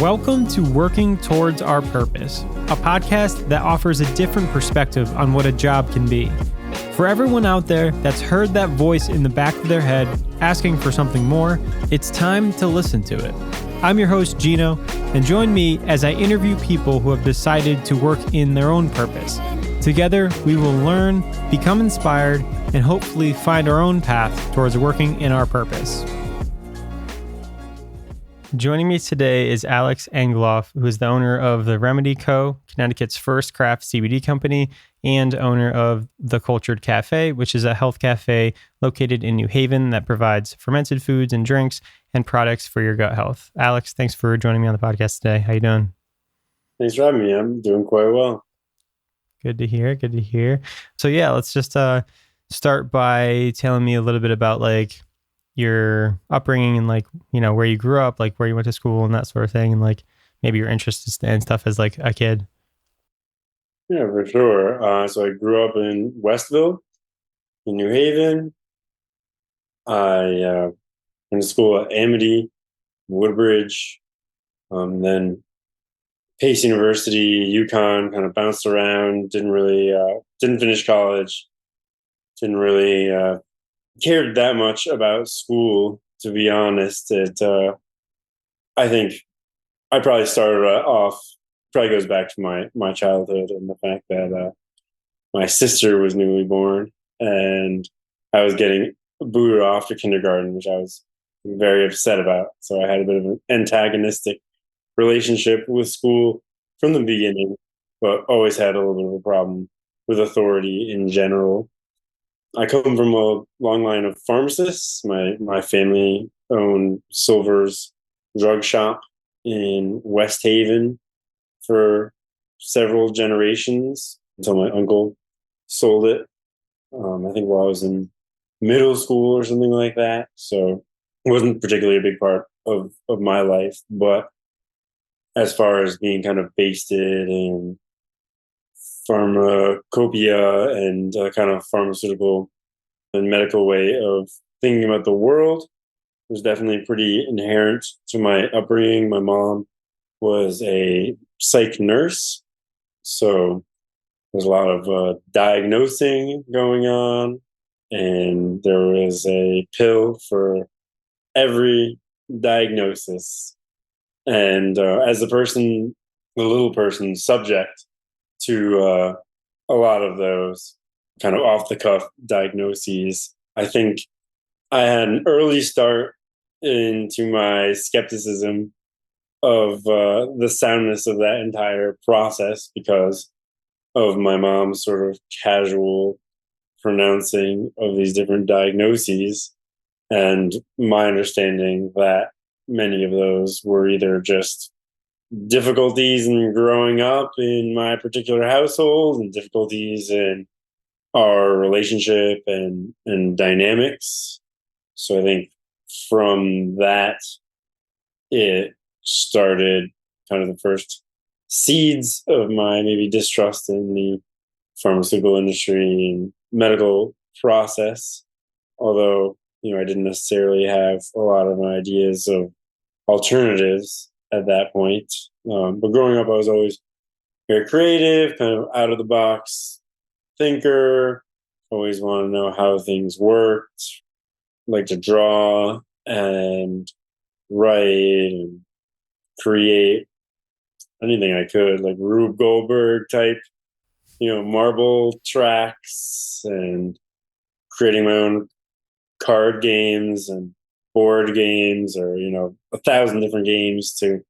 Welcome to Working Towards Our Purpose, a podcast that offers a different perspective on what a job can be. For everyone out there that's heard that voice in the back of their head asking for something more, it's time to listen to it. I'm your host, Gino, and join me as I interview people who have decided to work in their own purpose. Together, we will learn, become inspired, and hopefully find our own path towards working in our purpose. Joining me today is Alex Angeloff, who is the owner of the Remedy Co., Connecticut's first craft CBD company, and owner of The Cultured Cafe, which is a health cafe located in New Haven that provides fermented foods and drinks and products for your gut health. Alex, thanks for joining me on the podcast today. How you doing? Thanks for having me. I'm doing quite well. Good to hear. Good to hear. So yeah, let's just start by telling me a little bit about your upbringing and where you grew up, where you went to school and that sort of thing, and maybe your interests and stuff as a kid. Yeah, for sure. So I grew up in Westville, in New Haven. I went to school at Amity, Woodbridge, then Pace University, UConn. Kind of bounced around. Didn't finish college. Didn't really cared that much about school, to be honest. I think I probably started off, probably goes back to my childhood and the fact that my sister was newly born and I was getting booted off to kindergarten, which I was very upset about. So I had a bit of an antagonistic relationship with school from the beginning, but always had a little bit of a problem with authority in general. I come from a long line of pharmacists. My family owned Silver's drug shop in West Haven for several generations until my uncle sold it. I think while I was in middle school or something like that. So it wasn't particularly a big part of my life. But as far as being kind of basted in pharmacopoeia and kind of pharmaceutical and medical way of thinking about the world was definitely pretty inherent to my upbringing. My mom was a psych nurse, so there's a lot of diagnosing going on, and there was a pill for every diagnosis. And as the little person subject to a lot of those kind of off the cuff diagnoses, I think I had an early start into my skepticism of the soundness of that entire process because of my mom's sort of casual pronouncing of these different diagnoses, and my understanding that many of those were either just difficulties in growing up in my particular household and difficulties in our relationship and dynamics. So I think from that, it started kind of the first seeds of my maybe distrust in the pharmaceutical industry and medical process. Although, I didn't necessarily have a lot of ideas of alternatives at that point. But growing up, I was always very creative, kind of out of the box thinker, always want to know how things worked, like to draw and write and create anything I could, like Rube Goldberg type, marble tracks, and creating my own card games and board games, or 1,000 different games to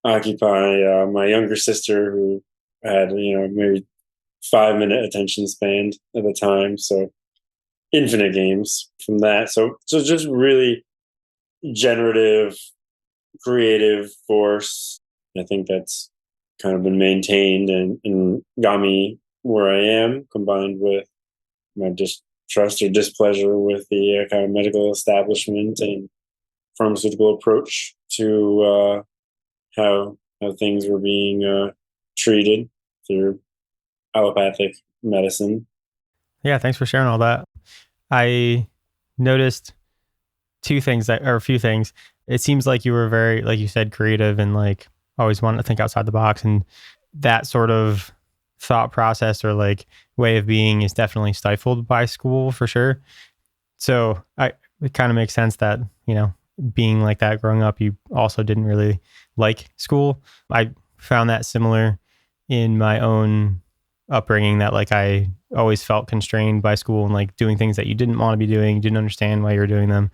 occupy my younger sister, who had maybe 5-minute attention span at the time. So infinite games from that. So just really generative, creative force. I think that's kind of been maintained and got me where I am, combined with my distrust or displeasure with the kind of medical establishment and pharmaceutical approach to how things were being treated through allopathic medicine. Yeah, thanks for sharing all that. I noticed a few things. It seems like you were very, like you said, creative and always wanted to think outside the box, and that sort of thought process or like way of being is definitely stifled by school for sure. So it kind of makes sense that, being like that growing up, you also didn't really like school. I found that similar in my own upbringing, that like I always felt constrained by school and like doing things that you didn't want to be doing, didn't understand why you were doing them.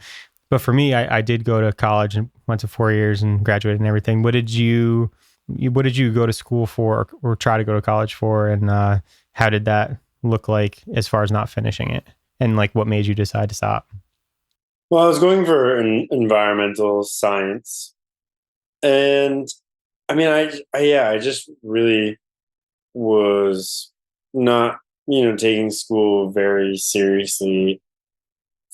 But for me, I did go to college and went to 4 years and graduated and everything. What did you go to school for, or try to go to college for? And how did that look like as far as not finishing it? And like what made you decide to stop? Well, I was going for an environmental science, and I mean, I just really was not, taking school very seriously.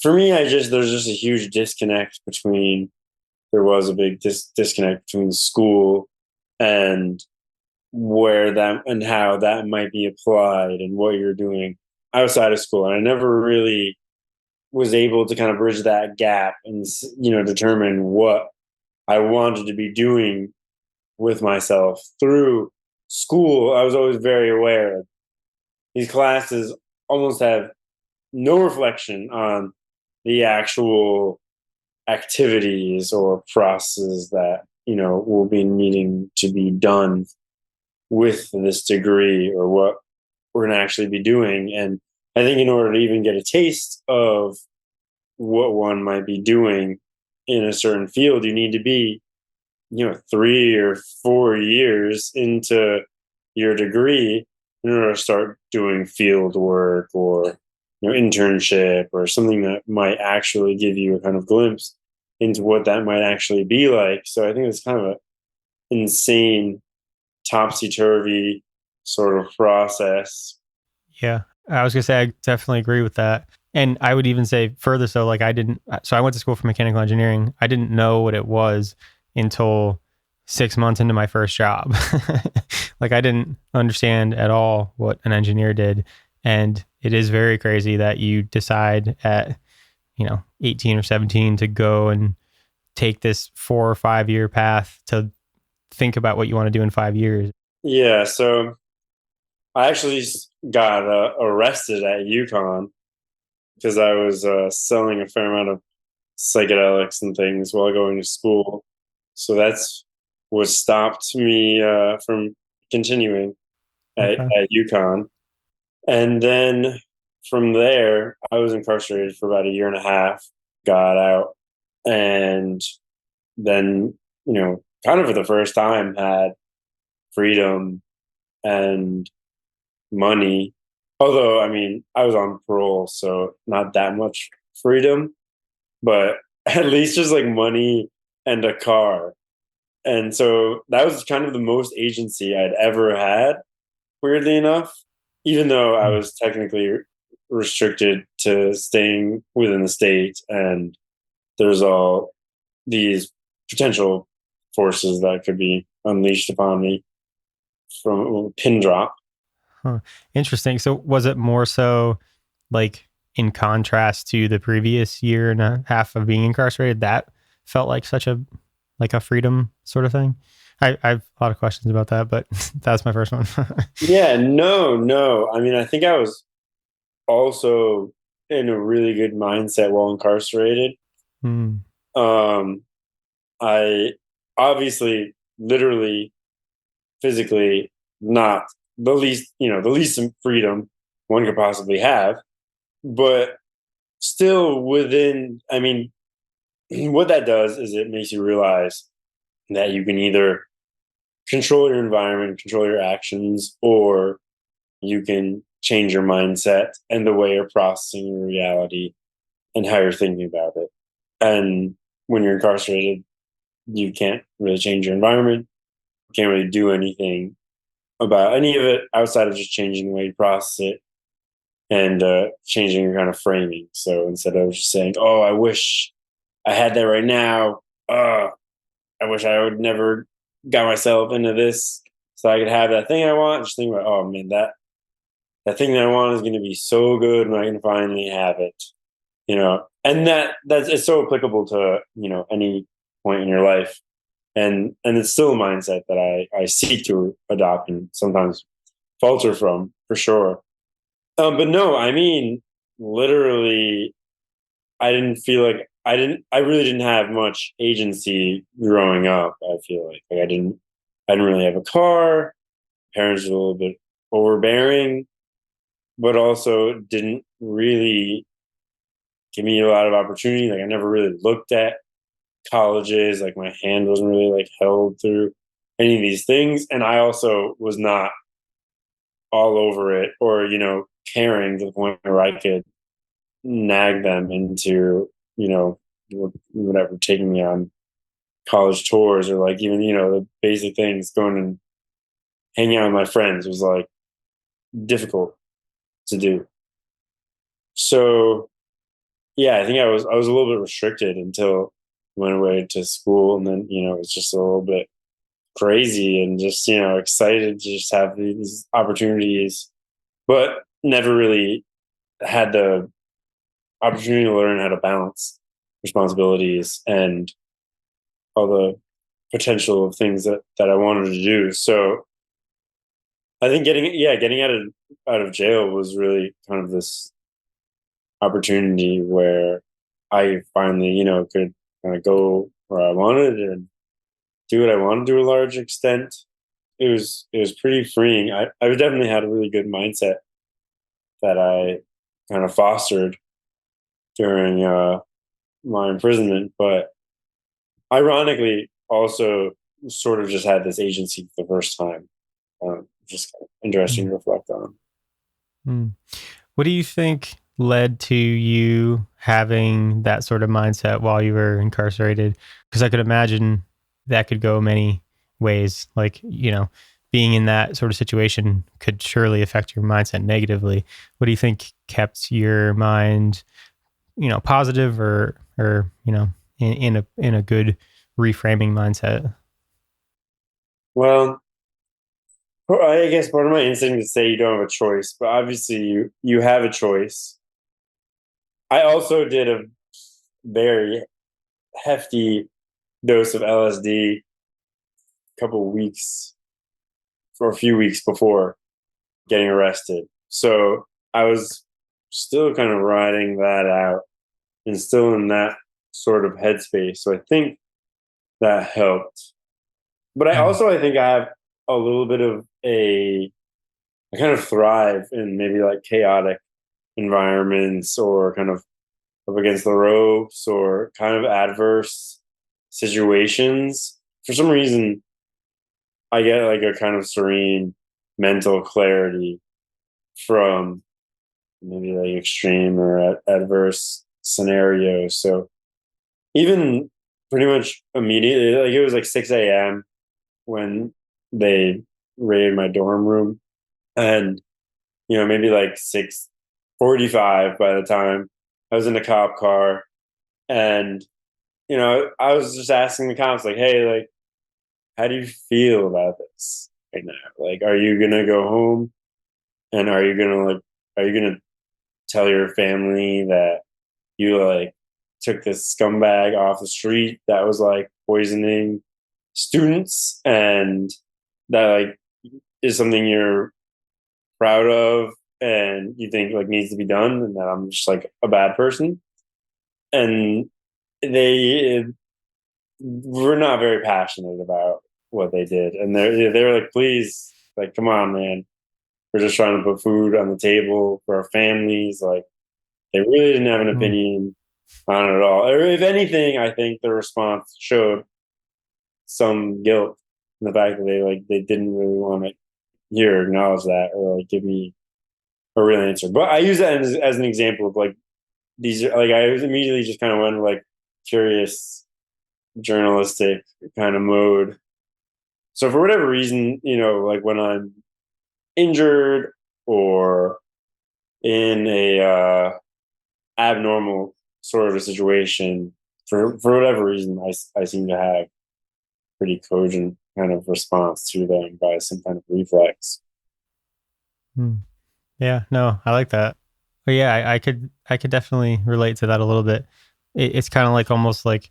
For me, there's just a huge disconnect between, there was a big disconnect between school and where that and how that might be applied and what you're doing outside of school. And I never really was able to kind of bridge that gap and, determine what I wanted to be doing with myself through school. I was always very aware of these classes almost have no reflection on the actual activities or processes that, will be needing to be done with this degree, or what we're going to actually be doing. And I think in order to even get a taste of what one might be doing in a certain field, you need to be, 3 or 4 years into your degree in order to start doing field work or, internship or something that might actually give you a kind of glimpse into what that might actually be like. So I think it's kind of an insane, topsy-turvy sort of process. Yeah, I was gonna say I definitely agree with that. And I would even say further so, like so I went to school for mechanical engineering. I didn't know what it was until 6 months into my first job. Like I didn't understand at all what an engineer did. And it is very crazy that you decide at, 18 or 17 to go and take this 4 or 5 year path to think about what you want to do in 5 years. Yeah, so I actually got arrested at UConn because I was selling a fair amount of psychedelics and things while going to school. So that's what stopped me from continuing Okay. at UConn. And then from there, I was incarcerated for about a year and a half, got out, and then, kind of for the first time had freedom and money. Although, I mean, I was on parole, so not that much freedom, but at least just like money and a car. And so that was kind of the most agency I'd ever had, weirdly enough, even though I was technically restricted to staying within the state. And there's all these potential forces that could be unleashed upon me from a pin drop. Huh. Interesting. So was it more so like in contrast to the previous year and a half of being incarcerated, that felt like such a freedom sort of thing? I have a lot of questions about that, but that's my first one. Yeah, no. I mean, I think I was also in a really good mindset while incarcerated. Hmm. I obviously, literally, physically, not the least freedom one could possibly have, but still within, I mean, what that does is it makes you realize that you can either control your environment, control your actions, or you can change your mindset and the way you're processing your reality and how you're thinking about it. And when you're incarcerated, you can't really change your environment. You can't really do anything about any of it outside of just changing the way you process it and changing your kind of framing. So instead of just saying, "Oh, I wish I had that right now," I wish I would never got myself into this so I could have that thing I want. Just think about, oh man, that thing that I want is going to be so good when I can finally have it, and that's it's so applicable to any point in your life. and it's still a mindset that I seek to adopt and sometimes falter from, for sure. But no, I mean, literally, I didn't feel like I really didn't have much agency growing up. I feel like I didn't really have a car. Parents were a little bit overbearing, but also didn't really give me a lot of opportunity. Like I never really looked at colleges. Like my hand wasn't really like held through any of these things. And I also was not all over it or, caring to the point where I could nag them into, whatever, taking me on college tours or like even, the basic things, going and hanging out with my friends was like difficult to do. So yeah, I think I was a little bit restricted until I went away to school, and then it's just a little bit crazy and just excited to just have these opportunities, but never really had the opportunity to learn how to balance responsibilities and all the potential of things that I wanted to do. So I think getting out of jail was really kind of this opportunity where I finally, could kind of go where I wanted and do what I wanted to a large extent. It was pretty freeing. I definitely had a really good mindset that I kind of fostered during my imprisonment, but ironically, also sort of just had this agency for the first time. Just kind of interesting to reflect on. Mm. What do you think led to you having that sort of mindset while you were incarcerated? Because I could imagine that could go many ways. Like, being in that sort of situation could surely affect your mindset negatively. What do you think kept your mind, positive or in a good reframing mindset? Well, I guess part of my instinct is to say you don't have a choice, but obviously you have a choice. I also did a very hefty dose of LSD couple weeks for a few weeks before getting arrested. So I was still kind of riding that out and still in that sort of headspace. So I think that helped. But I think I have a little bit of I kind of thrive in maybe like chaotic environments or kind of up against the ropes or kind of adverse situations. For some reason, I get like a kind of serene mental clarity from maybe like extreme or adverse scenarios. So even pretty much immediately, like it was like 6 a.m. when they raided my dorm room, and maybe like 6:45 by the time I was in a cop car, and I was just asking the cops like, "Hey, like, how do you feel about this right now? Like, are you gonna go home, and are you gonna tell your family that you like took this scumbag off the street that was like poisoning students, and that like is something you're proud of and you think like needs to be done, and that I'm just like a bad person?" And they were not very passionate about what they did, and they were like, "Please, like, come on, man, we're just trying to put food on the table for our families." Like, they really didn't have an Mm. opinion on it at all. Or if anything, I think the response showed some guilt in the fact that they didn't really want to hear or acknowledge that or like give me a real answer. But I use that as an example of like these like I was immediately just kind of went like curious journalistic kind of mode. So for whatever reason, like when I'm injured or in a abnormal sort of a situation, for whatever reason, I seem to have pretty cogent kind of response to them by some kind of reflex. Mm. Yeah, no, I like that. But yeah, I could definitely relate to that a little bit. It's kind of like almost like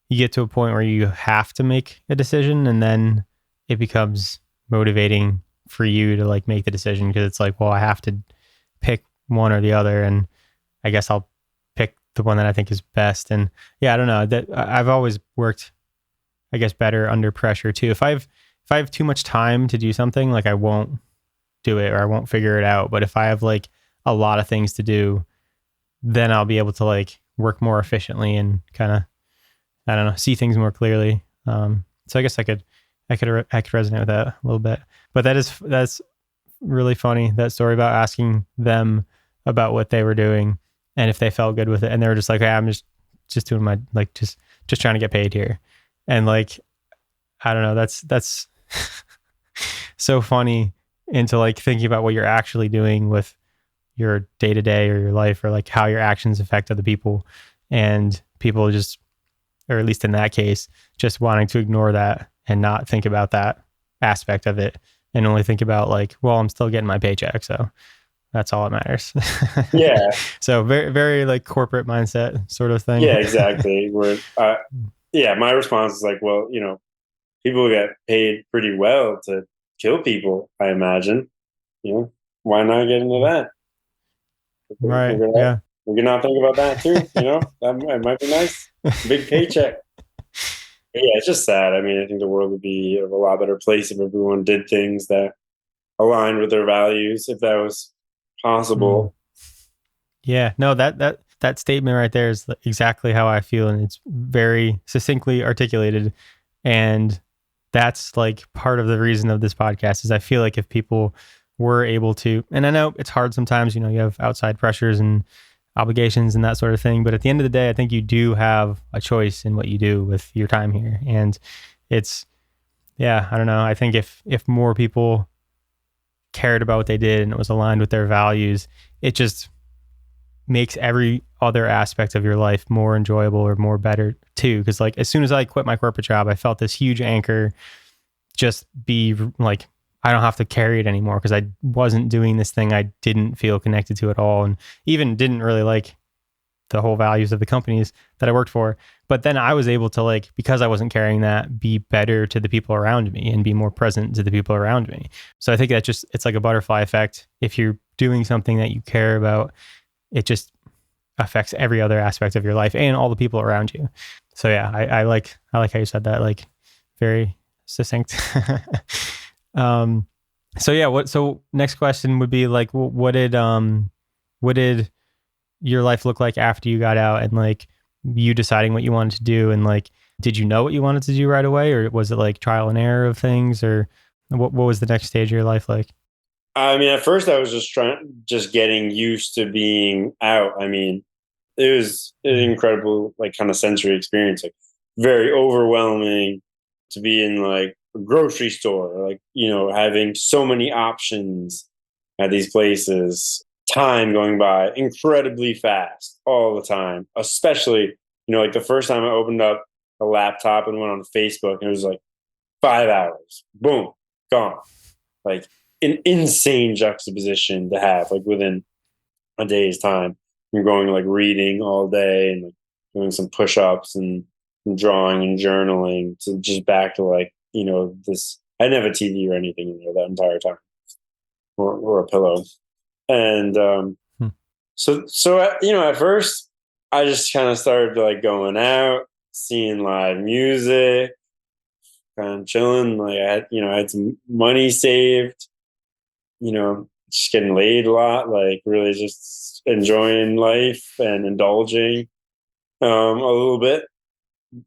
you get to a point where you have to make a decision, and then it becomes motivating for you to like make the decision, because it's like, well, I have to pick one or the other, and I guess I'll pick the one that I think is best. And yeah, I don't know, that I've always worked, I guess, better under pressure too. If I have too much time to do something, like I won't do it or I won't figure it out. But if I have like a lot of things to do, then I'll be able to like work more efficiently and kind of, I don't know, see things more clearly. So I guess I could resonate with that a little bit. But that's really funny, that story about asking them about what they were doing and if they felt good with it, and they were just like, hey, I'm just doing my, like, just trying to get paid here. And like, I don't know, that's so funny into like thinking about what you're actually doing with your day to day or your life, or like how your actions affect other people, and people just, or at least in that case, just wanting to ignore that and not think about that aspect of it, and only think about like, well, I'm still getting my paycheck, so that's all that matters. Yeah. So very, very like corporate mindset sort of thing. Yeah, exactly. Where, my response is like, well, people get paid pretty well to kill people, I imagine. Why not get into that? Right. Yeah. We can not think about that too. That might be nice. Big paycheck. But yeah, it's just sad. I mean, I think the world would be a lot better place if everyone did things that aligned with their values, if that was possible. Yeah. No, that statement right there is exactly how I feel, and it's very succinctly articulated. And that's like part of the reason of this podcast is I feel like if people were able to, and I know it's hard sometimes, you have outside pressures and obligations and that sort of thing, but at the end of the day, I think you do have a choice in what you do with your time here. And it's, yeah, I don't know. I think if more people cared about what they did and it was aligned with their values, it just makes every other aspect of your life more enjoyable or more better too. Because like as soon as I quit my corporate job, I felt this huge anchor just be like, I don't have to carry it anymore, because I wasn't doing this thing I didn't feel connected to at all, and even didn't really like the whole values of the companies that I worked for. But then I was able to, like, because I wasn't carrying that, be better to the people around me and be more present to the people around me. So I think that it's like a butterfly effect. If you're doing something that you care about, it just affects every other aspect of your life and all the people around you. So yeah, I like how you said that, like very succinct. So yeah, so next question would be like, what did your life look like after you got out, and like you deciding what you wanted to do, and like, did you know what you wanted to do right away, or was it like trial and error of things, or what was the next stage of your life like? I mean, at first I was just getting used to being out. I mean, it was an incredible, like, kind of sensory experience, like very overwhelming to be in like a grocery store, like, having so many options at these places, time going by incredibly fast all the time, especially, like the first time I opened up a laptop and went on Facebook, and it was like 5 hours, boom, gone. Like an insane juxtaposition to have, like within a day's time. You're going like reading all day and like doing some push-ups and drawing and journaling, to just back to like, this. I didn't have a TV or anything in there that entire time, or a pillow. And so at first I just kind of started like going out, seeing live music, kind of chilling. Like I had some money saved, just getting laid a lot, like really just enjoying life and indulging a little bit,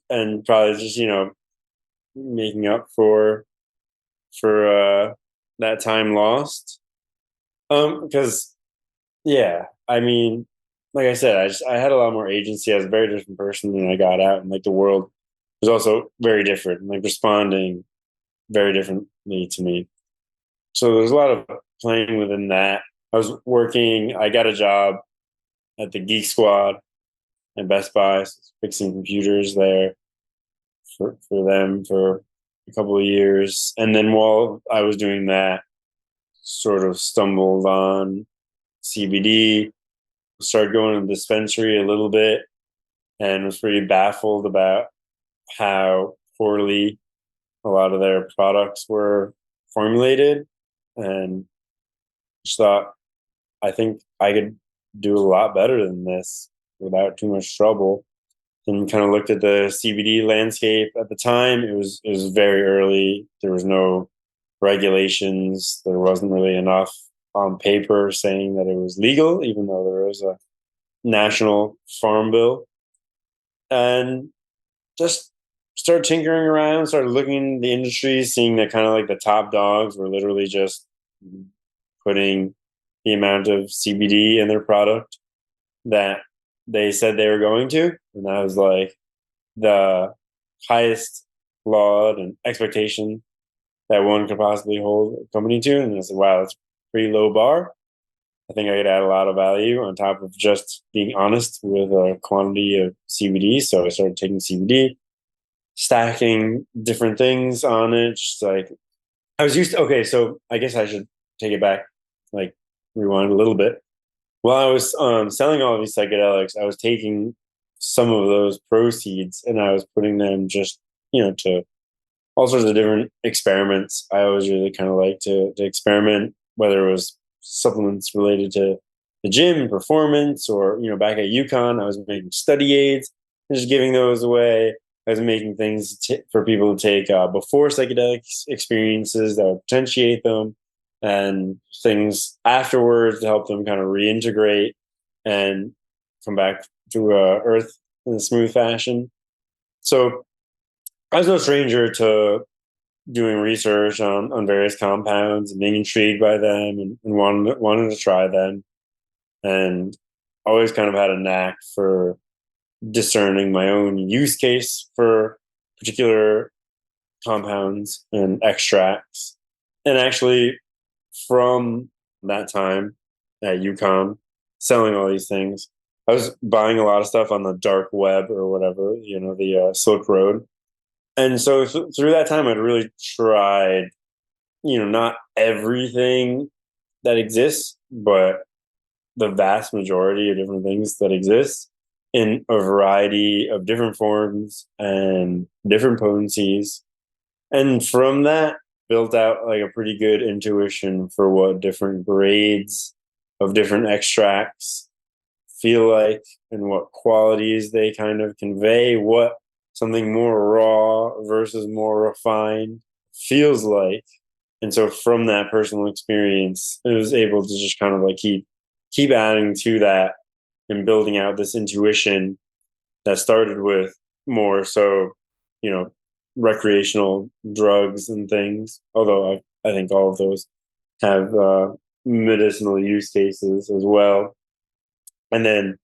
and probably just making up for that time lost. Because yeah, I mean, like I said, I had a lot more agency. I was a very different person when I got out, and like the world was also very different, like responding very differently to me. So there's a lot of playing within that. I got a job at the Geek Squad at Best Buy, so fixing computers there for them for a couple of years. And then while I was doing that, sort of stumbled on CBD, started going to the dispensary a little bit, and was pretty baffled about how poorly a lot of their products were formulated, and just thought, I think I could do a lot better than this without too much trouble. And kind of looked at the CBD landscape at the time. It was very early. There was no regulations. There wasn't really enough on paper saying that it was legal, even though there was a national farm bill. And just started tinkering around, started looking at the industry, seeing that kind of like the top dogs were literally just putting the amount of CBD in their product that they said they were going to. And that was like the highest laud and expectation that one could possibly hold a company to. And I said, wow, that's a pretty low bar. I think I could add a lot of value on top of just being honest with a quantity of CBD. So I started taking CBD, stacking different things on it. Just like I was used to, okay, so I guess I should take it back, like rewind a little bit. While I was selling all of these psychedelics, I was taking some of those proceeds and I was putting them just, to all sorts of different experiments. I always really kind of like to experiment, whether it was supplements related to the gym, performance, or, back at UConn, I was making study aids and just giving those away. I was making things for people to take before psychedelic experiences that would potentiate them, and things afterwards to help them kind of reintegrate and come back to earth in a smooth fashion. So I was no stranger to doing research on various compounds and being intrigued by them, and wanted to try them, and always kind of had a knack for discerning my own use case for particular compounds and extracts. And actually, from that time at UConn, selling all these things, I was buying a lot of stuff on the dark web or whatever, the Silk Road. And so through that time, I'd really tried, not everything that exists, but the vast majority of different things that exist in a variety of different forms and different potencies. And from that, built out like a pretty good intuition for what different grades of different extracts feel like and what qualities they kind of convey, what something more raw versus more refined feels like. And so from that personal experience, I was able to just kind of like keep adding to that and building out this intuition that started with more so, recreational drugs and things. Although I think all of those have medicinal use cases as well. And then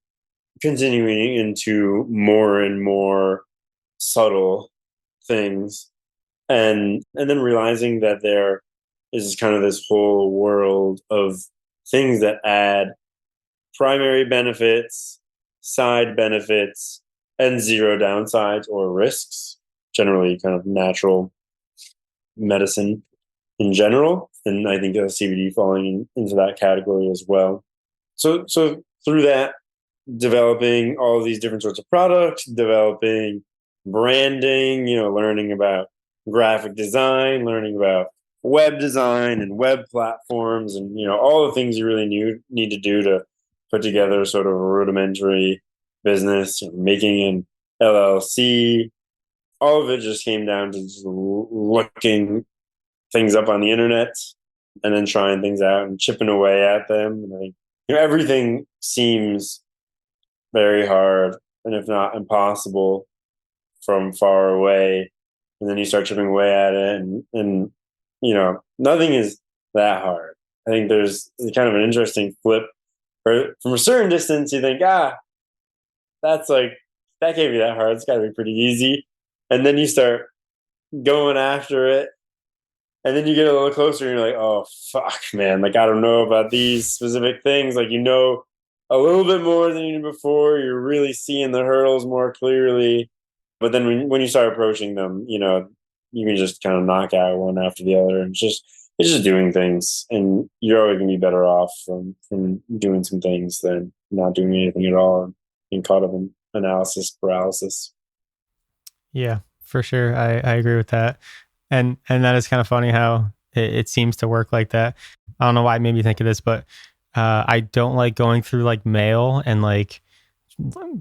continuing into more and more subtle things, and then realizing that there is kind of this whole world of things that add primary benefits, side benefits, and zero downsides or risks, generally kind of natural medicine in general. And I think CBD falling into that category as well. So through that, developing all of these different sorts of products, developing branding, learning about graphic design, learning about web design and web platforms, and, all the things you really need to do to put together sort of a rudimentary business, making an LLC. All of it just came down to just looking things up on the internet and then trying things out and chipping away at them. And I think, everything seems very hard, and if not impossible, from far away. And then you start chipping away at it, and nothing is that hard. I think there's kind of an interesting flip. From a certain distance, you think, that's like, that can't be that hard. It's got to be pretty easy. And then you start going after it, and then you get a little closer, and you're like, oh, fuck, man. Like, I don't know about these specific things. Like, a little bit more than you did before. You're really seeing the hurdles more clearly. But then when you start approaching them, you can just kind of knock out one after the other. And it's just doing things. And you're always going to be better off from doing some things than not doing anything at all and being caught up in analysis paralysis. Yeah, for sure. I agree with that. And that is kind of funny how it seems to work like that. I don't know why it made me think of this, but I don't like going through like mail and like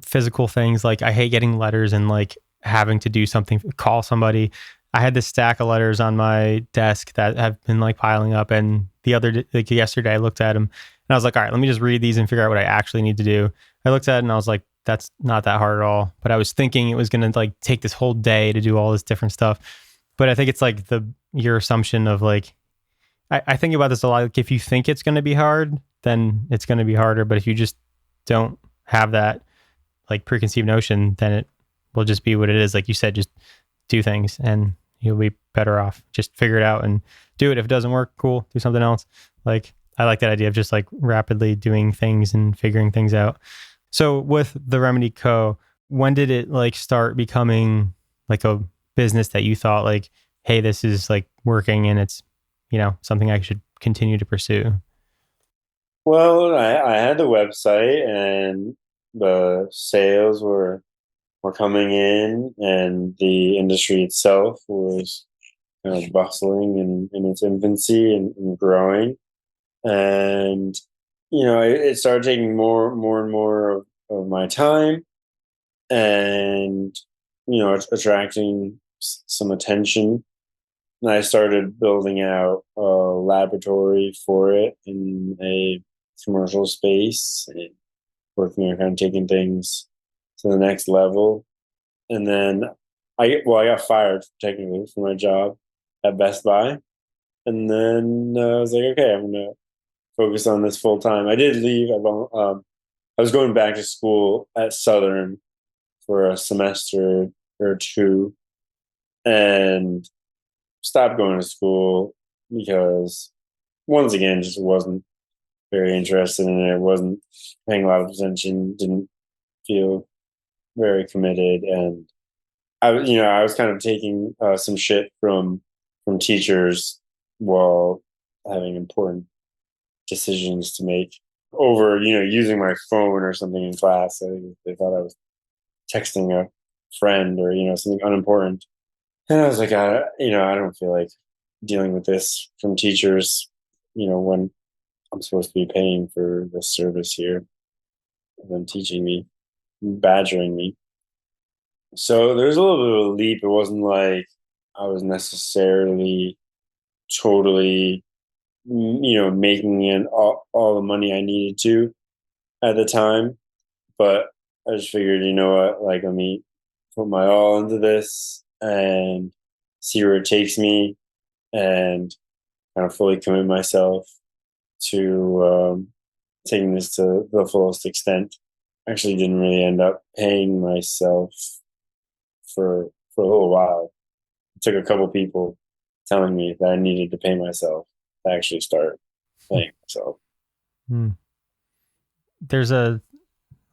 physical things. Like I hate getting letters and like having to do something, call somebody. I had this stack of letters on my desk that have been like piling up. And like yesterday, I looked at them and I was like, all right, let me just read these and figure out what I actually need to do. I looked at it and I was like, that's not that hard at all. But I was thinking it was going to like take this whole day to do all this different stuff. But I think it's like your assumption of like, I think about this a lot. Like if you think it's going to be hard, then it's going to be harder. But if you just don't have that like preconceived notion, then it will just be what it is. Like you said, just do things and you'll be better off. Just figure it out and do it. If it doesn't work, cool, do something else. Like I like that idea of just like rapidly doing things and figuring things out. So with the Remedy Co., when did it like start becoming like a business that you thought like, hey, this is like working and it's, something I should continue to pursue? Well, I had the website and the sales were coming in, and the industry itself was kind of bustling in its infancy and growing. And it started taking more and more of my time, and attracting some attention. And I started building out a laboratory for it in a commercial space, and working on kind of taking things to the next level. And then I got fired technically from my job at Best Buy. And then I was like, okay, I'm gonna focus on this full time. I did leave. I was going back to school at Southern for a semester or two, and stopped going to school because, once again, just wasn't very interested in it. Wasn't paying a lot of attention. Didn't feel very committed, and I was kind of taking some shit from teachers while having important decisions to make over, using my phone or something in class. I think they thought I was texting a friend or, something unimportant. And I was like, I don't feel like dealing with this from teachers, when I'm supposed to be paying for this service here, and them teaching me, badgering me. So there's a little bit of a leap. It wasn't like I was necessarily totally, making in all the money I needed to at the time. But I just figured, you know what, like, let me put my all into this and see where it takes me, and kind of fully commit myself to taking this to the fullest extent. Actually didn't really end up paying myself for a little while. It took a couple people telling me that I needed to pay myself to actually start paying myself. Hmm. There's I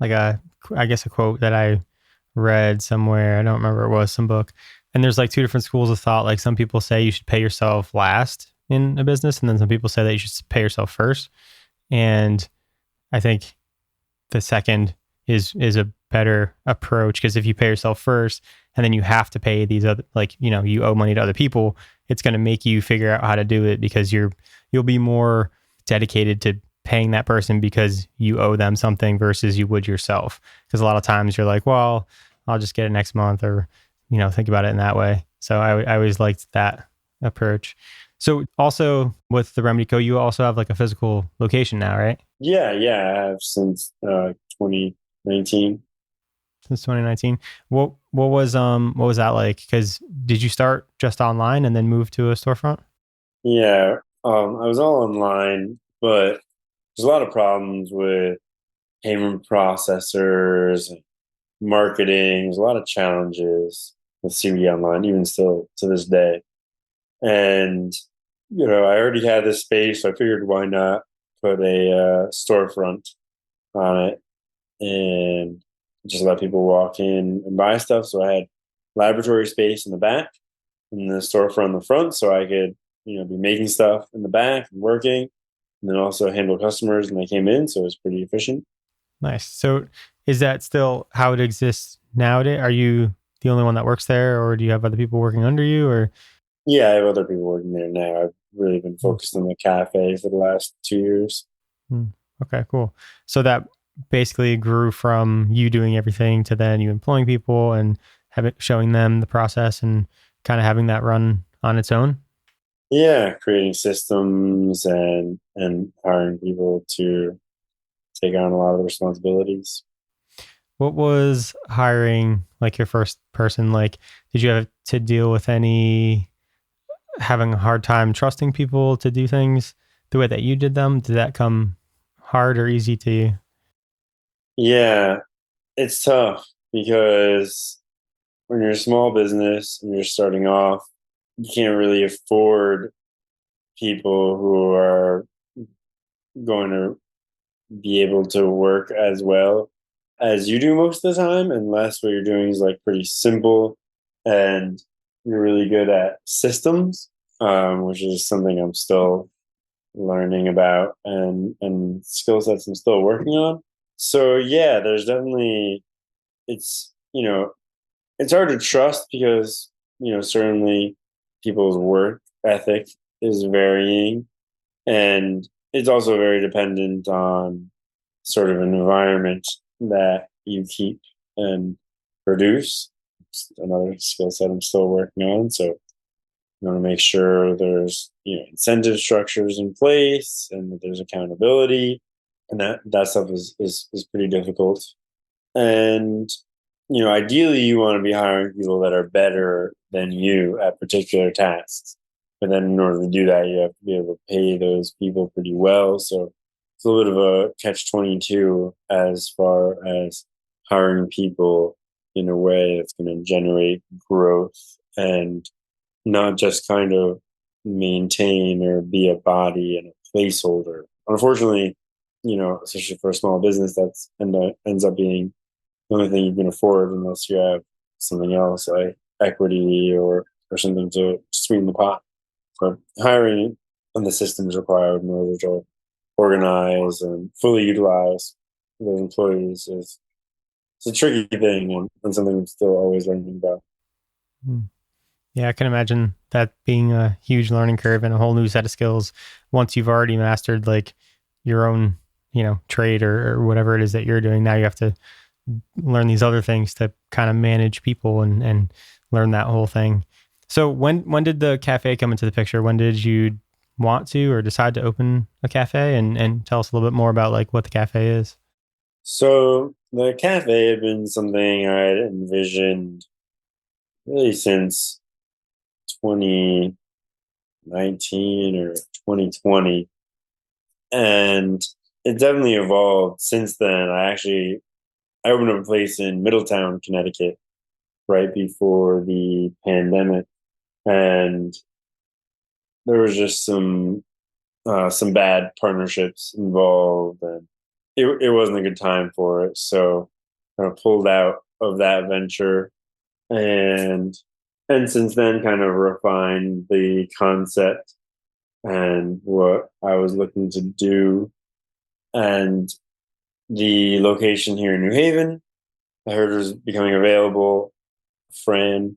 guess a quote that I read somewhere. I don't remember, it was some book. And there's like two different schools of thought. Like some people say you should pay yourself last in a business, and then some people say that you should pay yourself first. And I think the second is a better approach, because if you pay yourself first and then you have to pay these other, like, you owe money to other people, it's going to make you figure out how to do it, because you'll be more dedicated to paying that person because you owe them something versus you would yourself. Because a lot of times you're like, well, I'll just get it next month, or, think about it in that way. So I always liked that approach. So also with the Remedy Co., you also have like a physical location now, right? Yeah, I have since 2019. Since 2019. What was that like? Because did you start just online and then move to a storefront? Yeah, I was all online, but there's a lot of problems with payment processors and marketing. There's a lot of challenges with CBD online, even still to this day. And I already had this space, so I figured why not put a storefront on it and just let people walk in and buy stuff. So I had laboratory space in the back and the storefront in the front, so I could be making stuff in the back and working, and then also handle customers when they came in. So it was pretty efficient. Nice. So is that still how it exists nowadays? Are you the only one that works there, or do you have other people working under you? Or Yeah, I have other people working there now. I've really been focused on the cafe for the last 2 years. Hmm. Okay, cool. So that basically grew from you doing everything to then you employing people and showing them the process and kind of having that run on its own. Yeah, creating systems and hiring people to take on a lot of the responsibilities. What was hiring like your first person like? Did you have to deal with any having a hard time trusting people to do things the way that you did them? Did that come hard or easy to you? Yeah, it's tough because when you're a small business and you're starting off, you can't really afford people who are going to be able to work as well as you do most of the time, unless what you're doing is like pretty simple and you're really good at systems, which is something I'm still learning about and skill sets I'm still working on. So yeah, there's definitely it's it's hard to trust because certainly people's work ethic is varying, and it's also very dependent on sort of an environment that you keep and produce. It's another skill set I'm still working on. So you want to make sure there's incentive structures in place and that there's accountability, and that stuff is pretty difficult. And ideally, you want to be hiring people that are better than you at particular tasks. But then, in order to do that, you have to be able to pay those people pretty well. So it's a little bit of a catch-22 as far as hiring people in a way that's going to generate growth and not just kind of maintain or be a body and a placeholder. Unfortunately, especially for a small business, ends up being the only thing you can afford unless you have something else like equity or something to sweeten the pot. So hiring and the systems required in order to organize and fully utilize those employees is it's a tricky thing and something I'm still always learning about. Hmm. Yeah, I can imagine that being a huge learning curve and a whole new set of skills once you've already mastered like your own, trade or whatever it is that you're doing. Now you have to learn these other things to kind of manage people and learn that whole thing. So when did the cafe come into the picture? When did you want to or decide to open a cafe and tell us a little bit more about like what the cafe is? So the cafe had been something I had envisioned really since 2019 or 2020. And it definitely evolved since then. I opened up a place in Middletown, Connecticut, right before the pandemic, and there was just some bad partnerships involved, and it wasn't a good time for it. So kind of pulled out of that venture, and since then kind of refined the concept and what I was looking to do, and the location here in New Haven I heard was becoming available. Fran,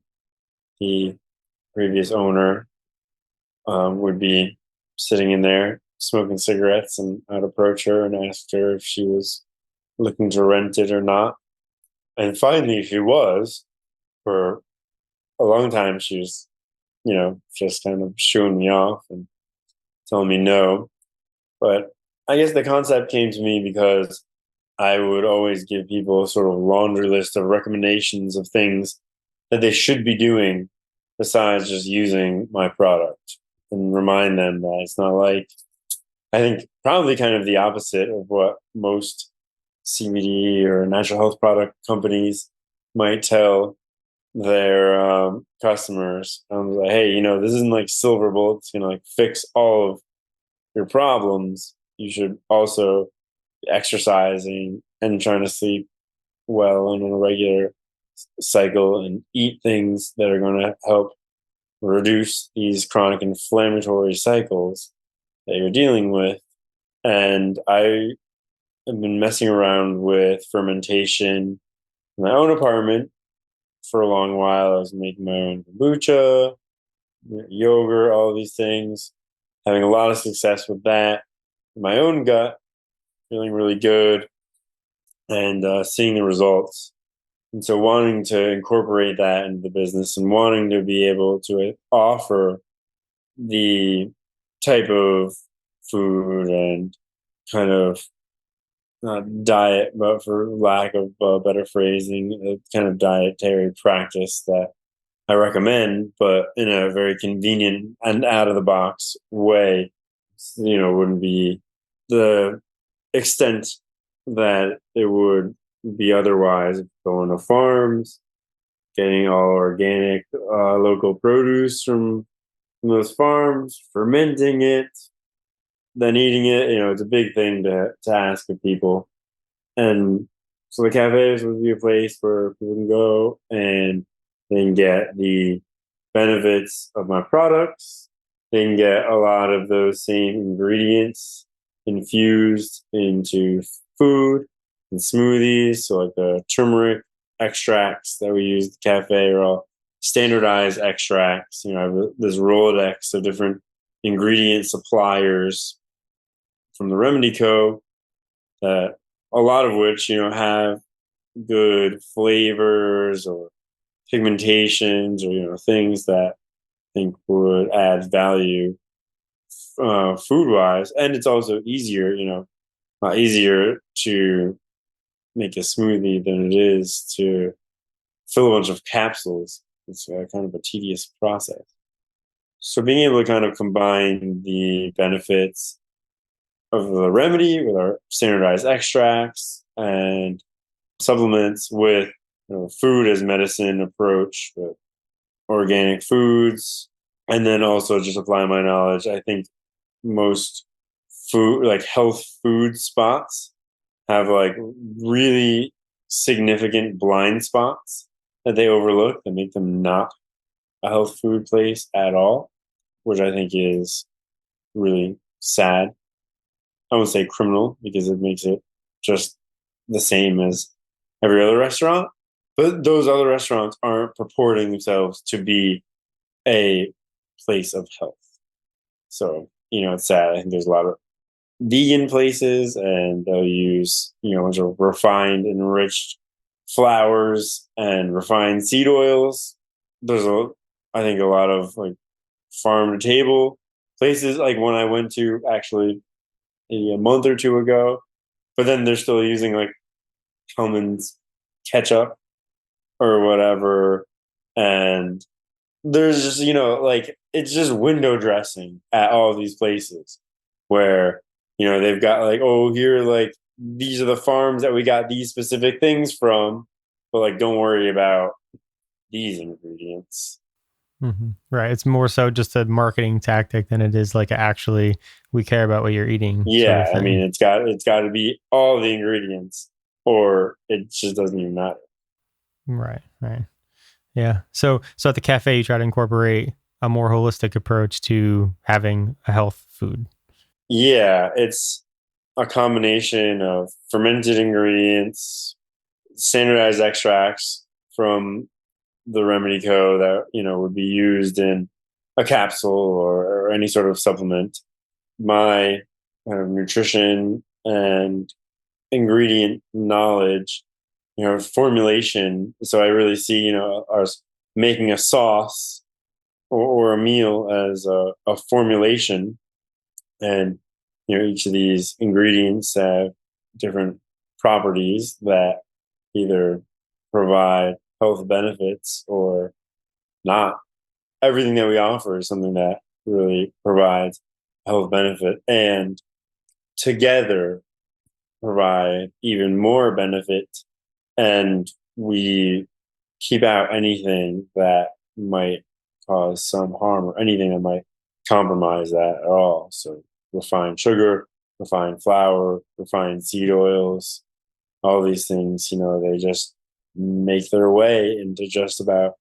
the previous owner, would be sitting in there smoking cigarettes, and I'd approach her and ask her if she was looking to rent it or not. And finally, she was. For a long time, she was, just kind of shooing me off and telling me no. But I guess the concept came to me because I would always give people a sort of laundry list of recommendations of things that they should be doing besides just using my product, and remind them that it's not like, I think probably kind of the opposite of what most CBD or natural health product companies might tell their customers. I was like, hey, this isn't like silver bullets gonna like fix all of your problems. You should also be exercising and trying to sleep well and on a regular cycle and eat things that are going to help reduce these chronic inflammatory cycles that you're dealing with. And I have been messing around with fermentation in my own apartment for a long while. I was making my own kombucha, yogurt, all these things, having a lot of success with that. My own gut, feeling really good, and seeing the results. And so wanting to incorporate that into the business and wanting to be able to offer the type of food and kind of diet, but for lack of better phrasing, a kind of dietary practice that I recommend, but in a very convenient and out of the box way, wouldn't be the extent that it would be otherwise. Going to farms, getting all organic local produce from those farms, fermenting it, then eating it. It's a big thing to ask of people. And so the cafes would be a place where people can go and they can get the benefits of my products. They can get a lot of those same ingredients infused into food and smoothies. So like the turmeric extracts that we use at the cafe are all standardized extracts. I have this Rolodex of different ingredient suppliers from the Remedy Co. That a lot of which, have good flavors or pigmentations or, things that I think would add value food wise. And it's also easier, easier to make a smoothie than it is to fill a bunch of capsules. It's kind of a tedious process. So being able to kind of combine the benefits of the remedy with our standardized extracts and supplements with food as medicine approach with organic foods, and then also just apply my knowledge. I think most food, like health food spots, have like really significant blind spots that they overlook that make them not a health food place at all, which I think is really sad. I won't say criminal because it makes it just the same as every other restaurant. But those other restaurants aren't purporting themselves to be a place of health. So, it's sad. I think there's a lot of vegan places and they'll use, a bunch of refined, enriched flours and refined seed oils. There's I think a lot of like farm to table places, like one I went to actually a month or two ago, but then they're still using like Hellman's ketchup or whatever. And there's just, like it's just window dressing at all these places where, they've got like, oh, here, like these are the farms that we got these specific things from, but like, don't worry about these ingredients. Mm-hmm. Right. It's more so just a marketing tactic than it is like actually we care about what you're eating. Yeah. I mean, it's got to be all the ingredients or it just doesn't even matter. Right. Right. Yeah. So at the cafe, you try to incorporate a more holistic approach to having a health food. Yeah. It's a combination of fermented ingredients, standardized extracts from the Remedy Co. that, would be used in a capsule or any sort of supplement. My kind of nutrition and ingredient knowledge, formulation. So I really see, us making a sauce or a meal as a formulation. And, each of these ingredients have different properties that either provide health benefits or not. Everything that we offer is something that really provides health benefit and together provide even more benefit. And we keep out anything that might cause some harm or anything that might compromise that at all. So refined sugar, refined flour, refined seed oils, all these things, they just make their way into just about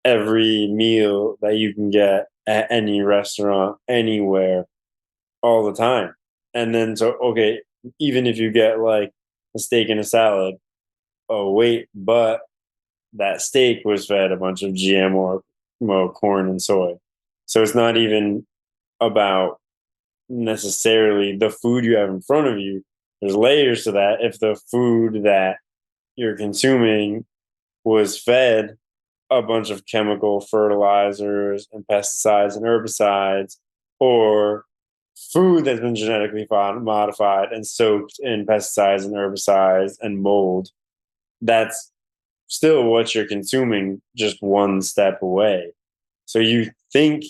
every meal that you can get at any restaurant, anywhere, all the time. And then, so, okay, even if you get like a steak and a salad, oh, wait, but that steak was fed a bunch of GMO corn and soy. So it's not even about necessarily the food you have in front of you. There's layers to that. If the food that you're consuming was fed a bunch of chemical fertilizers and pesticides and herbicides, or food that's been genetically modified and soaked in pesticides and herbicides and mold, that's still what you're consuming, just one step away. So you think,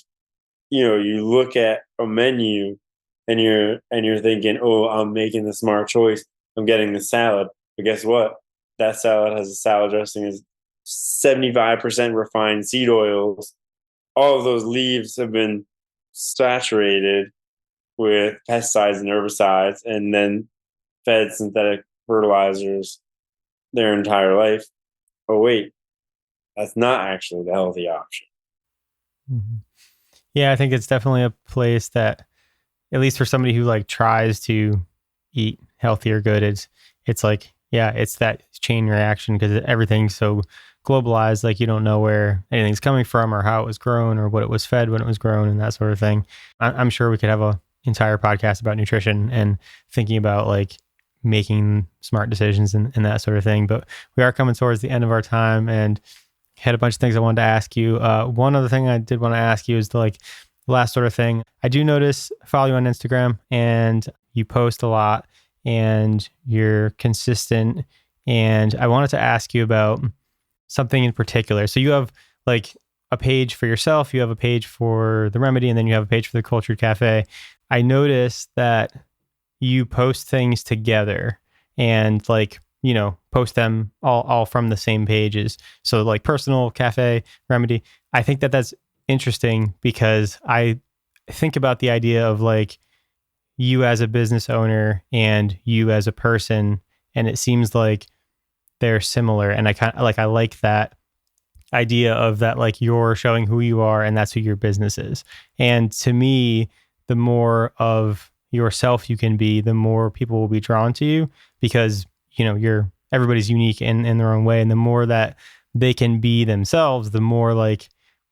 you look at a menu and you're thinking, oh, I'm making the smart choice. I'm getting the salad. But guess what? That salad has a salad dressing is 75% refined seed oils. All of those leaves have been saturated with pesticides and herbicides and then fed synthetic fertilizers their entire life. Oh, wait, that's not actually the healthy option. Mm-hmm. Yeah, I think it's definitely a place that, at least for somebody who like tries to eat healthy or good, it's like, yeah, it's that chain reaction because everything's so globalized. Like you don't know where anything's coming from or how it was grown or what it was fed when it was grown and that sort of thing. I'm sure we could have a entire podcast about nutrition and thinking about like making smart decisions and that sort of thing. But we are coming towards the end of our time and had a bunch of things I wanted to ask you. One other thing I did want to ask you is the last sort of thing. I do notice, I follow you on Instagram and you post a lot and you're consistent. And I wanted to ask you about something in particular. So you have like a page for yourself, you have a page for the Remedy, and then you have a page for the Cultured Cafe. I noticed that you post things together and post them all from the same pages. So like personal, cafe, Remedy. I think that that's interesting because I think about the idea of like you as a business owner and you as a person, and it seems like they're similar. And I like that idea of that, like you're showing who you are and that's who your business is. And to me, the more of yourself you can be, the more people will be drawn to you because, everybody's unique in their own way. And the more that they can be themselves, the more like,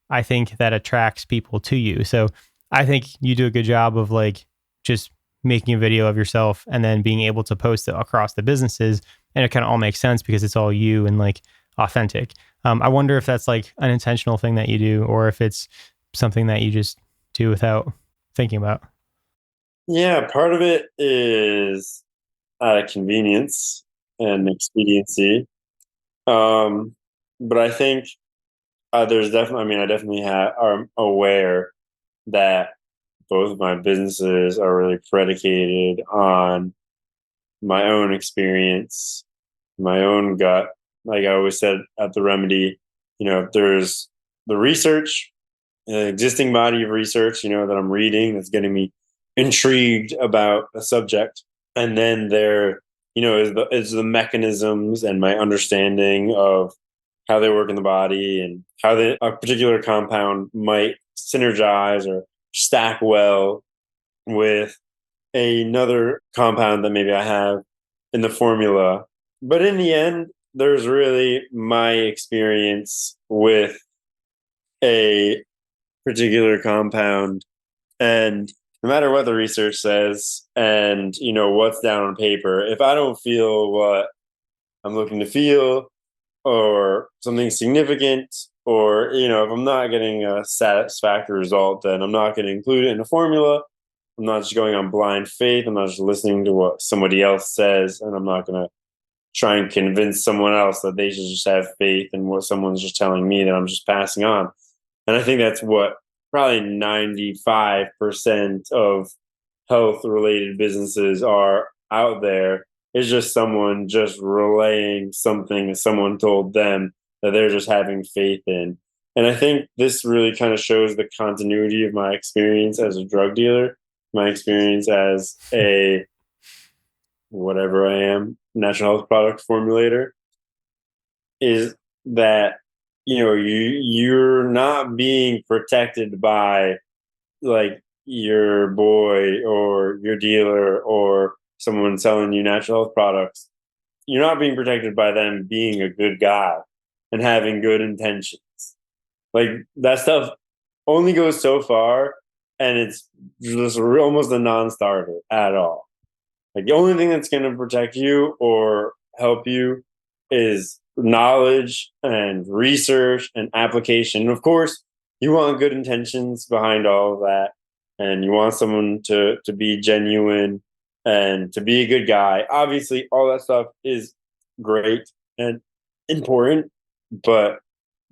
I think that attracts people to you. So I think you do a good job of like just making a video of yourself and then being able to post it across the businesses. And it kind of all makes sense because it's all you and like authentic. I wonder if that's like an intentional thing that you do or if it's something that you just do without thinking about. Yeah, part of it is convenience and expediency. But I think there's definitely, I definitely am aware that both of my businesses are really predicated on my own experience, my own gut. Like I always said at the Remedy, there's the research, an existing body of research, that I'm reading that's getting me intrigued about a subject. And then there, is the mechanisms and my understanding of how they work in the body and how a particular compound might synergize or stack well with another compound that maybe I have in the formula. But in the end, there's really my experience with a particular compound. And no matter what the research says and, what's down on paper, if I don't feel what I'm looking to feel or something significant, or, if I'm not getting a satisfactory result, then I'm not going to include it in the formula. I'm not just going on blind faith. I'm not just listening to what somebody else says, and I'm not going to try and convince someone else that they should just have faith in what someone's just telling me that I'm just passing on. And I think that's what probably 95% of health-related businesses are out there. Is just someone just relaying something that someone told them that they're just having faith in. And I think this really kind of shows the continuity of my experience as a drug dealer, my experience as a whatever I am, natural health product formulator, is that you're not being protected by like your boy or your dealer or someone selling you natural health products. You're not being protected by them being a good guy. and having good intentions. Like that stuff only goes so far, and it's just almost a non-starter at all. Like the only thing that's going to protect you or help you is knowledge and research and application. And of course, you want good intentions behind all of that, and you want someone to be genuine and to be a good guy. Obviously, all that stuff is great and important, but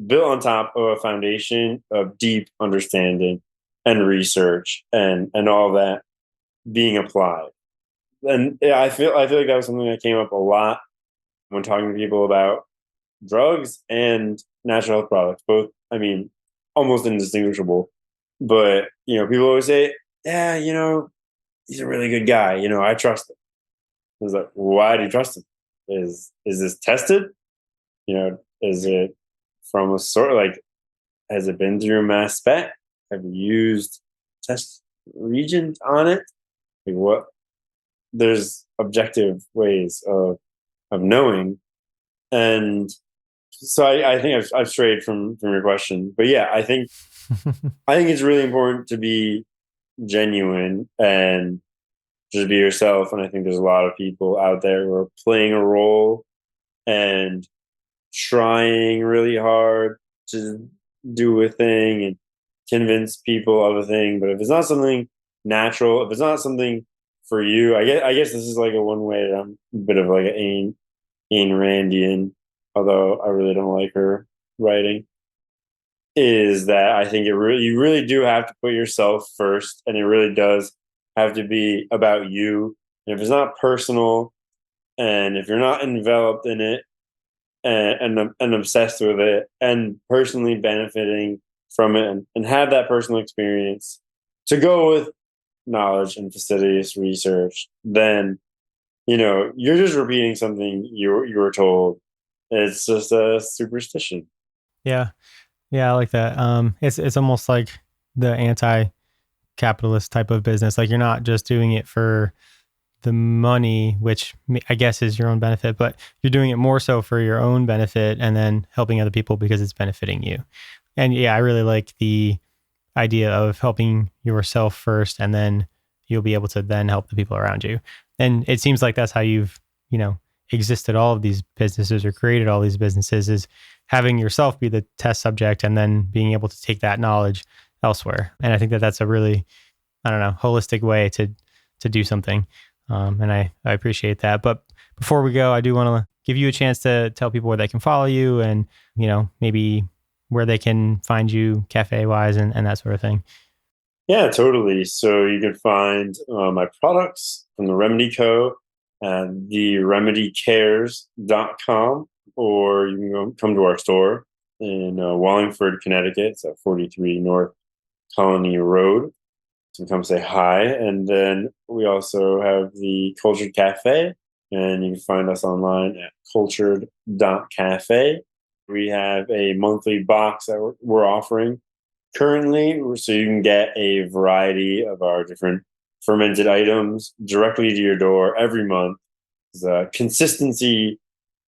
built on top of a foundation of deep understanding and research and all that being applied. And yeah, I feel like that was something that came up a lot when talking to people about drugs and natural health products. Both, I mean, almost indistinguishable. But people always say, "Yeah, he's a really good guy. I trust him." I was like, "Why do you trust him? Is this tested? Is it from a sort of like, has it been through a mass spec? Have you used test regions on it? Like what?" There's objective ways of knowing, and so I think I've strayed from your question, but yeah, I think it's really important to be genuine and just be yourself. And I think there's a lot of people out there who are playing a role and trying really hard to do a thing and convince people of a thing. But if it's not something natural, if it's not something for you, I guess this is like a one way that I'm a bit of like an Ayn Randian, although I really don't like her writing, is that I think you really do have to put yourself first, and it really does have to be about you. And if it's not personal, and if you're not enveloped in it and obsessed with it, and personally benefiting from it, and have that personal experience to go with knowledge and fastidious research, then you're just repeating something you were told. It's just a superstition. Yeah. Yeah, I like that. It's almost like the anti-capitalist type of business. Like you're not just doing it for the money, which I guess is your own benefit, but you're doing it more so for your own benefit and then helping other people because it's benefiting you. And yeah, I really like the idea of helping yourself first, and then you'll be able to then help the people around you. And it seems like that's how you've, existed all of these businesses or created all these businesses, is having yourself be the test subject and then being able to take that knowledge elsewhere. And I think that that's a really, I don't know, holistic way to do something. And I appreciate that. But before we go, I do want to give you a chance to tell people where they can follow you and, maybe where they can find you cafe wise and that sort of thing. Yeah, totally. So you can find my products from the Remedy Co. at theremedycares.com, or you can come to our store in Wallingford, Connecticut. It's at 43 North Colony Road. So come say hi. And then we also have the Cultured Cafe, and you can find us online at cultured.cafe. We have a monthly box that we're offering currently, so you can get a variety of our different fermented items directly to your door every month. The consistency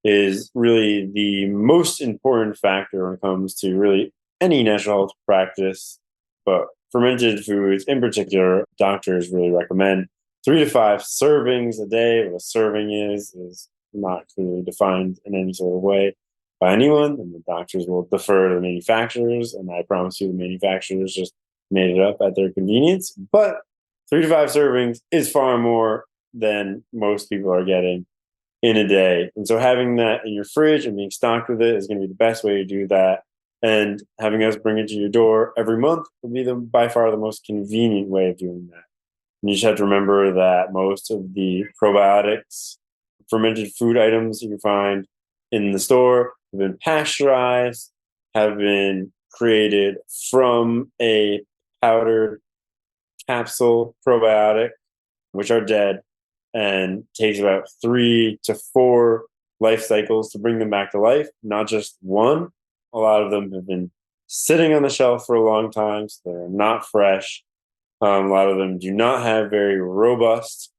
is really the most important factor when it comes to really any natural health practice, but fermented foods in particular, doctors really recommend 3 to 5 servings a day. What a serving is not clearly defined in any sort of way by anyone, and the doctors will defer to the manufacturers, and I promise you the manufacturers just made it up at their convenience. But 3 to 5 servings is far more than most people are getting in a day. And so having that in your fridge and being stocked with it is going to be the best way to do that. And having us bring it to your door every month will be by far the most convenient way of doing that. And you just have to remember that most of the probiotics, fermented food items you can find in the store have been pasteurized, have been created from a powdered capsule probiotic, which are dead, and takes about 3 to 4 life cycles to bring them back to life, not just one. A lot of them have been sitting on the shelf for a long time, so they're not fresh. A lot of them do not have very robust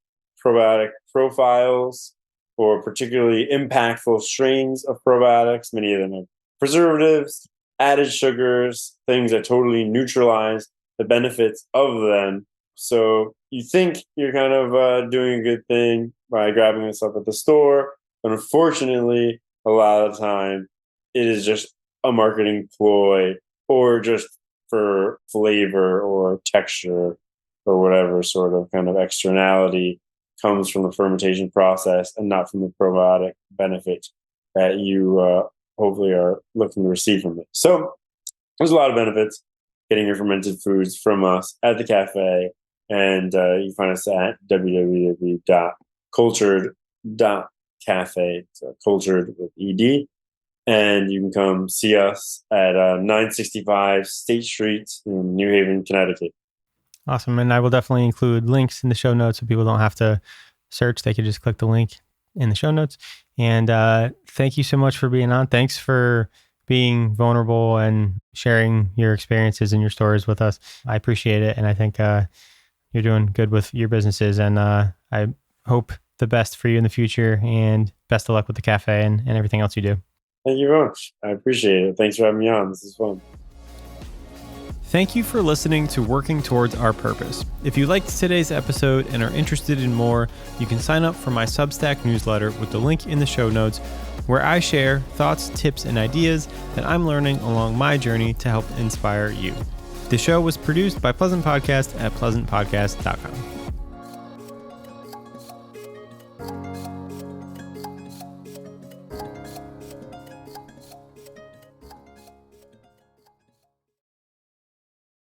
probiotic profiles or particularly impactful strains of probiotics. Many of them have preservatives, added sugars, things that totally neutralize the benefits of them. So you think you're kind of doing a good thing by grabbing this up at the store, but unfortunately, a lot of the time, it is just a marketing ploy or just for flavor or texture or whatever sort of kind of externality comes from the fermentation process and not from the probiotic benefit that you hopefully are looking to receive from it. So there's a lot of benefits getting your fermented foods from us at the cafe. And you find us at www.cultured.cafe, so cultured with ED. And you can come see us at 965 State Street in New Haven, Connecticut. Awesome. And I will definitely include links in the show notes so people don't have to search. They can just click the link in the show notes. And thank you so much for being on. Thanks for being vulnerable and sharing your experiences and your stories with us. I appreciate it. And I think you're doing good with your businesses. And I hope the best for you in the future, and best of luck with the cafe and everything else you do. Thank you very much. I appreciate it. Thanks for having me on. This is fun. Thank you for listening to Working Towards Our Purpose. If you liked today's episode and are interested in more, you can sign up for my Substack newsletter with the link in the show notes, where I share thoughts, tips, and ideas that I'm learning along my journey to help inspire you. The show was produced by Pleasant Podcast at pleasantpodcast.com.